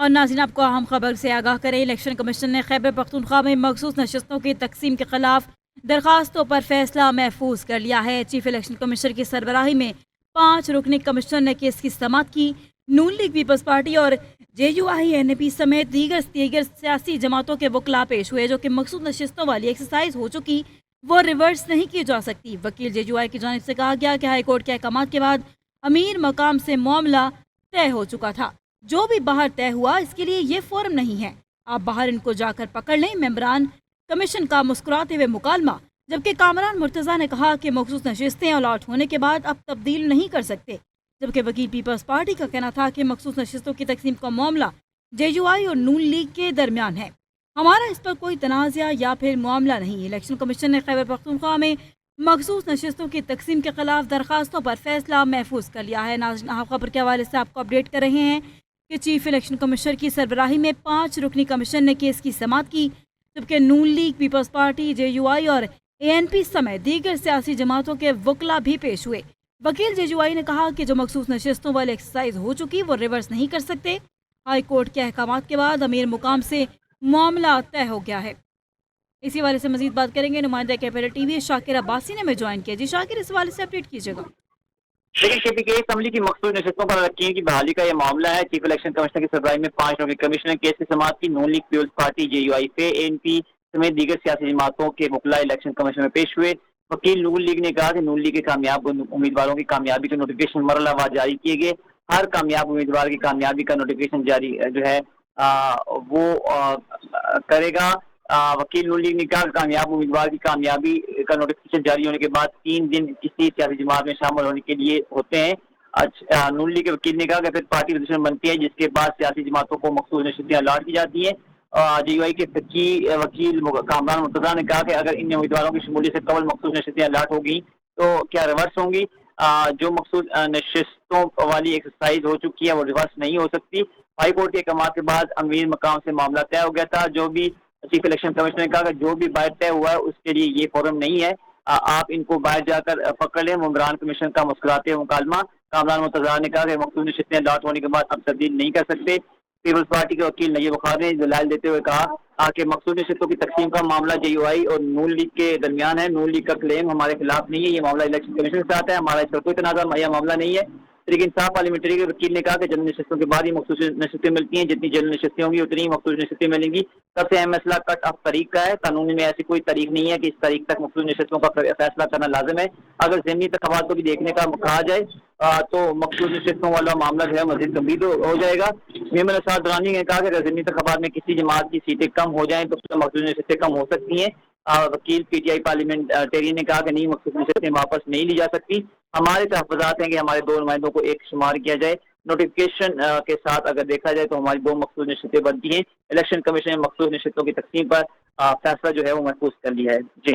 और नाज़रीन, आपको अहम खबर से आगाह करें। इलेक्शन कमीशन ने खैबर पख्तूनख्वा में मखसूस नशस्तों की तकसीम के खिलाफ दरखास्तों पर फैसला महफूज कर लिया है। चीफ इलेक्शन कमिश्नर की सरबराही में 5 रुकनी कमिश्नर ने केस की समाअत की। नून लीग, पीपल्स पार्टी और JUI-NAP समेत दीगर सियासी जमातों के वकला पेश हुए, जो कि मखसूस नशस्तों वाली एक्सरसाइज हो चुकी वो रिवर्स नहीं की जा सकती। वकील JUI की जानिब से कहा गया कि हाई कोर्ट के अहकाम के बाद अमीर मकाम से मामला तय हो चुका था। जो भी बाहर तय हुआ, इसके लिए ये फोरम नहीं है। आप बाहर इनको जाकर पकड़ लें। मेंबरान कमीशन का मुस्कुराते हुए मुकालमा। जबकि कामरान मुर्तज़ा ने कहा कि मखसूस नशिस्तें अलॉट होने के बाद अब तब्दील नहीं कर सकते। जबकि वकील पीपल्स पार्टी का कहना था कि मखसूस नशिस्तों की तकसीम का मामला JUI और नून लीग के दरमियान है। हमारा इस पर कोई तनाज़ा या फिर मामला नहीं। इलेक्शन कमीशन ने खैबर पख्तूनख्वा में मखसूस नशिस्तों की तकसीम के खिलाफ दरखास्तों पर फैसला महफूज कर लिया है। नाज़रीन, खबर के हवाले से आपको अपडेट कर रहे हैं कि चीफ इलेक्शन कमिश्नर की सरबराही में 5 रुकनी कमीशन ने केस की समाअत की। जबकि नून लीग, पीपल्स पार्टी, JUI और ANP समेत दीगर सियासी जमातों के वकला भी पेश हुए। वकील JUI ने कहा कि जो मखसूस नशिस्तों वाली एक्सरसाइज हो चुकी वो रिवर्स नहीं कर सकते। हाई कोर्ट के अहकाम के बाद अमीर मुकाम से मामला तय हो गया है। इसी वाले से मजीद बात करेंगे। नुमाइंदा कैपिटल TV शाकिर अब्बासी ने हमें ज्वाइन किया। जी शाकिर, इस वाले से अपडेट कीजिएगा। लेकिन KPK असम्बली की मखसूस नशस्तों पर अरकान की बहाली का यह मामला है। चीफ इलेक्शन कमिश्नर की सरबराही में 5 रुकनी कमीशन ने केस की समाअत की। नून लीग, पीपल्स पार्टी, JUI पे ANP समेत दीगर सियासी जमातों के वकला इलेक्शन कमीशन में पेश हुए। वकील नून लीग ने कहा कि नून लीग के कामयाब उम्मीदवारों की कामयाबी के नोटिफिकेशन मरहलावार जारी किए गए। हर कामयाब उम्मीदवार की कामयाबी का नोटिफिकेशन जारी जो है वो करेगा। वकील नून लीग ने कहा कामयाब उम्मीदवार की कामयाबी का नोटिफिकेशन जारी होने के बाद 3 दिन किसी सियासी जमात में शामिल होने के लिए होते हैं। नून लीग के वकील ने कहा कि फिर पार्टी पोजीशन बनती है, जिसके बाद सियासी जमातों को मखसूस नशिस्तें अलॉट की जाती हैं। JUI के फिक्की वकील कामरान मुर्तज़ा ने कहा कि अगर इन उम्मीदवारों की शमूलियत से कबल मखसूस नशिस्तें अलॉट होगी तो क्या रिवर्स होंगी। जो मखसूस नशिस्तों वाली एक्सरसाइज हो चुकी है वो रिवर्स नहीं हो सकती। हाई कोर्ट के अहकाम के बाद अमीर मकाम से मामला तय हो गया था। जो भी चीफ इलेक्शन कमिश्नर ने कहा कि जो भी बाहर तय हुआ है उसके लिए ये फोरम नहीं है। आप इनको बाहर जाकर पकड़ लें। मुमबरान कमीशन का मुस्कुराते हुए मुकालमा। कामरान मुर्तज़ा ने कहा कि मखसूस नशिस्तें अलॉट होने के बाद अब तब्दील नहीं कर सकते। पीपल्स पार्टी के वकील नईब बुखारी ने दलाइल देते हुए कहा कि मखसूस नशिस्तों की तकसीम का मामला JUI और नून लीग के दरमियान है। नून लीग का क्लेम हमारे खिलाफ नहीं है। ये मामला इलेक्शन कमीशन के साथ है। हमारा इस पर कोई तनाज़ा या मामला नहीं है। तहरीक इंसाफ पार्लियामेंट्री के वकील ने कहा कि जनरल नशिस्तों के बाद ही मखसूस नशिस्तें मिलती हैं। जितनी जनरल नशिस्तें होंगी उतनी ही मखसूस नशिस्तें मिलेंगी। सबसे अहम मसला कट ऑफ तारीख का है। कानून में ऐसी कोई तारीख नहीं है कि इस तारीख तक मखसूस नशिस्तों का फैसला करना लाजिम है। अगर ज़मीनी इंतखाबात को भी देखने का कहा जाए तो मखसूस नशिस्तों वाला मामला जो है मज़ीद गंभीर हो जाएगा। मेमन असाद दुरानी ने कहा कि अगर ज़मीनी इंतखाबात में किसी जमात की सीटें कम हो जाएं तो मखसूस नशिस्तें कम हो सकती हैं। वकील PTI पार्लियामेंटेरियन ने कहा कि नहीं, मखसूस नशिस्तें वापस नहीं ली जा सकती। हमारे तहफ़्फ़ुज़ात हैं कि हमारे 2 नुमाइंदों को एक शुमार किया जाए। नोटिफिकेशन के साथ अगर देखा जाए तो हमारी 2 मखसूस नशिस्तें बनती हैं। इलेक्शन कमीशन ने मखसूस नशिस्तों की तकसीम पर फैसला जो है वो महफूज कर लिया है। जी।